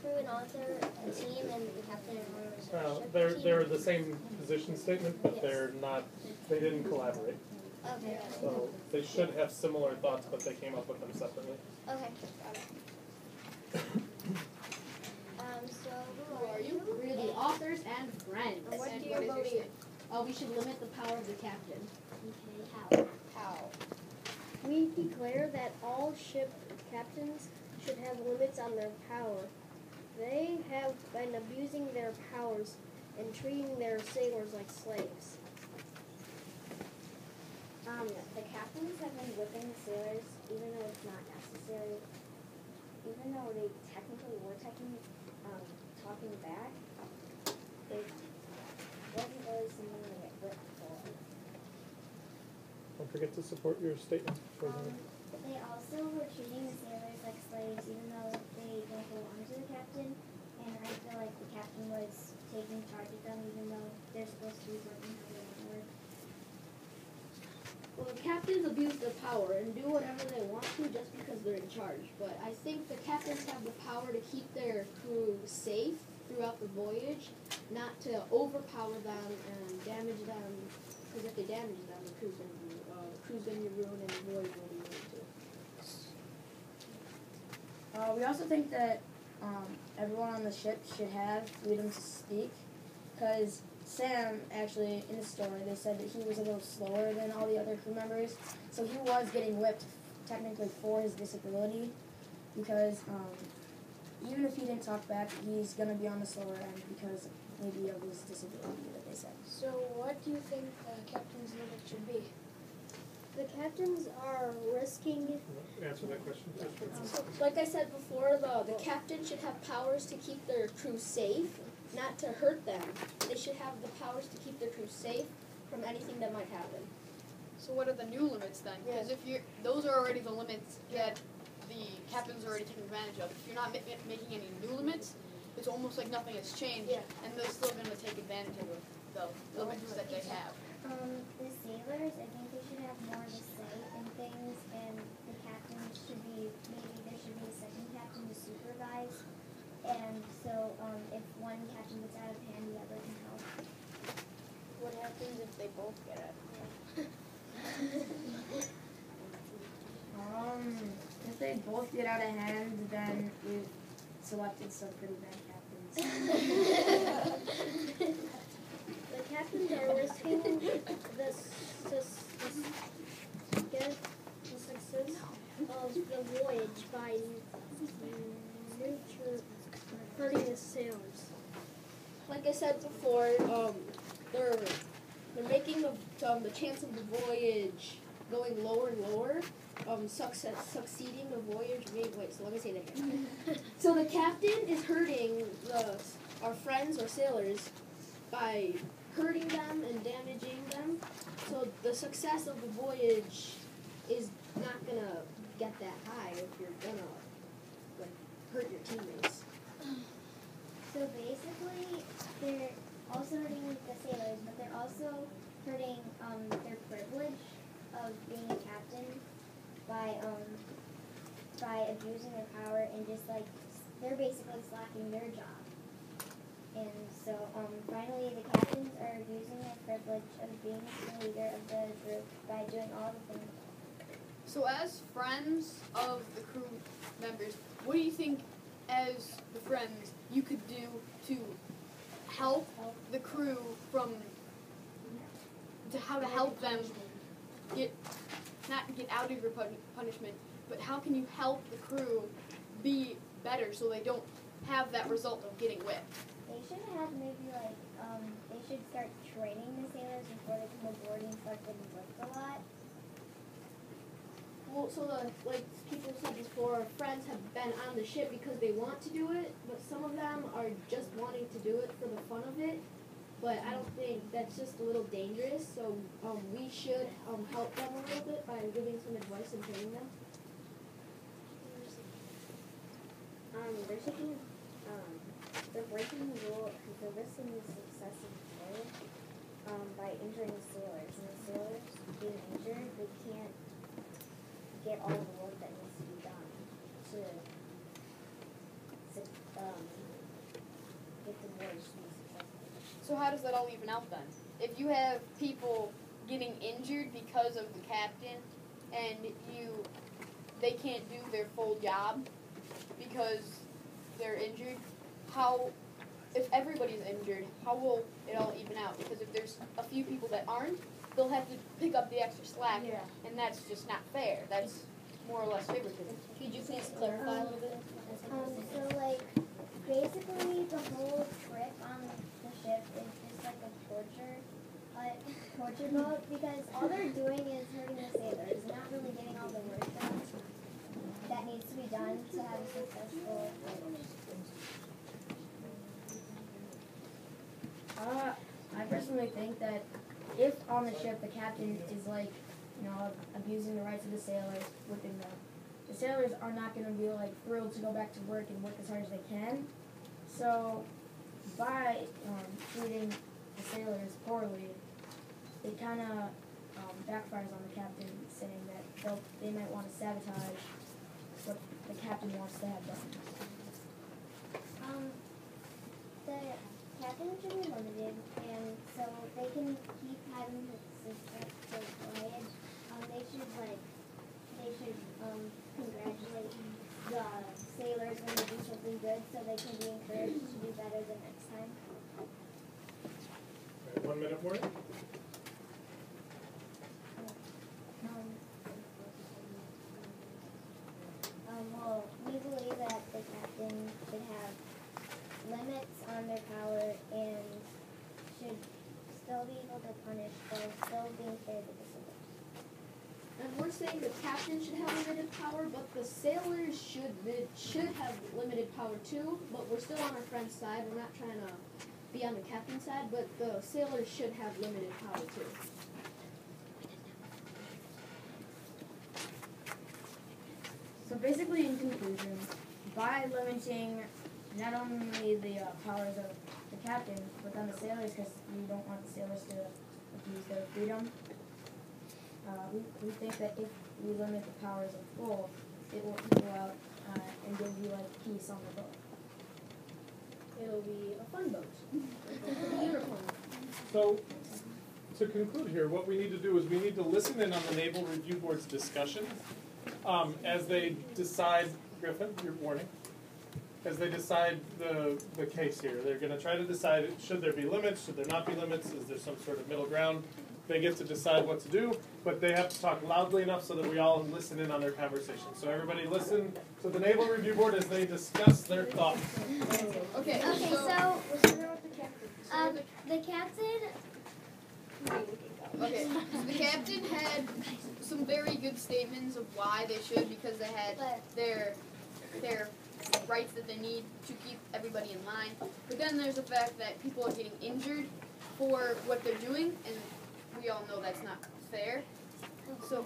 crew and author a team, and the captain and owner is a ship They're the same position statement, but they're not. They didn't collaborate. Okay. So they should have similar thoughts, but they came up with them separately. Okay, got it. So who are you? We're the authors and friends. And what do you believe? We should limit the power of the captain. Okay, how? We declare that all ship captains should have limits on their power. They have been abusing their powers and treating their sailors like slaves. The captains have been whipping the sailors, even though it's not necessary. Even though they technically were talking back, it wasn't really something to get whipped for. Don't forget to support your statement. They also were treating the sailors like slaves, even though they don't belong to the captain. And I feel like the captain was taking charge of them, even though they're supposed to be working how they want to work. Well, the captains abuse their power and do whatever they want to just because they're in charge. But I think the captains have the power to keep their crew safe throughout the voyage, not to overpower them and damage them. Because if they damage them, the crew's going to be ruined and the voyage will be ruined too. We also think that everyone on the ship should have freedom to speak, because Sam, actually, in the story, they said that he was a little slower than all the other crew members, so he was getting whipped technically for his disability, because even if he didn't talk back, he's going to be on the slower end because maybe of his disability that they said. So what do you think the captain's limit should be? The captains are risking... Answer that question first. Like I said before, the captain should have powers to keep their crew safe, not to hurt them. They should have the powers to keep their crew safe from anything that might happen. So what are the new limits then? Because if those are already the limits that the captain's already taken advantage of. If you're not making any new limits, it's almost like nothing has changed, and they're still going to take advantage of the limits that they have. The sailors, I think they should have more of a say in things, and the captain should be, maybe there should be a second captain to supervise, and so if one captain gets out of hand, the other can help. What happens if they both get it? If they both get out of hand, then we've selected some pretty bad captains. The captains are risking the success of the voyage by hurting the sailors. Like I said before, they're making the chance of the voyage going lower and lower. Succeeding the voyage. So let me say that again. So the captain is hurting our friends or sailors by hurting them and damaging them. So the success of the voyage is not gonna get that high if you're gonna hurt your teammates. So basically, they're also hurting the sailors, but they're also hurting their privilege of being a captain by abusing their power and just they're basically slacking their job. And so finally, the captains are abusing their privilege of being the leader of the group by doing all the things. So as friends of the crew members, what do you think, as the friends, you could do to help the crew how to help them not get out of your punishment, but how can you help the crew be better so they don't have that result of getting whipped? They should have maybe they should start training the sailors before they come aboard and start getting whipped a lot. Well, so like people said before, friends have been on the ship because they want to do it, but some of them are just wanting to do it for the fun of it. But I don't think that's just a little dangerous, so we should help them a little bit by giving some advice and training them. They're breaking the rule because they're risking the success of the voyage by injuring the sailors. And the sailors being injured, they can't get all the work that needs to be done to So how does that all even out then? If you have people getting injured because of the captain, and they can't do their full job because they're injured, if everybody's injured, how will it all even out? Because if there's a few people that aren't, they'll have to pick up the extra slack, and that's just not fair. That's more or less favoritism. Could you please clarify a little bit? So like, basically the whole trip on the ship is just like a torture mode, because all they're doing is hurting the sailors, not really getting all the work done that needs to be done to have a successful voyage. I personally think that if on the ship the captain is like, abusing the rights of the sailors, whipping them, the sailors are not going to be like thrilled to go back to work and work as hard as they can. So by treating the sailors poorly, it kind of backfires on the captain, saying that they might want to sabotage what the captain wants to have done. The captain should be limited, and so they can keep having the successful voyage. They should congratulate the sailors when they do something good, so they can be encouraged to do better the next time. Okay, 1 minute for it. Well, we believe that the captain should have limits on their power and should still be able to punish while still being fair to the sailors. And we're saying the captain should have limited power, but the sailors should have limited power too. But we're still on our friend's side. We're not trying to be on the captain's side, but the sailors should have limited power too. So basically, in conclusion, by limiting not only the powers of the captain, but then the sailors, because we don't want the sailors to abuse their freedom, we think that if we limit the powers of both, it will equal out and give you like peace on the boat. It'll be a fun boat. Unicorn. So, to conclude here, what we need to do is we need to listen in on the Naval Review Board's discussion as they decide, Griffin, your warning, as they decide the case here. They're going to try to decide, should there be limits, should there not be limits, is there some sort of middle ground? They get to decide what to do, but they have to talk loudly enough so that we all listen in on their conversation. So everybody listen to the Naval Review Board as they discuss their thoughts. Okay, so the captain. Okay, so the captain had some very good statements of why they should, because they had their rights that they need to keep everybody in line. But then there's the fact that people are getting injured for what they're doing, and we all know that's not fair. So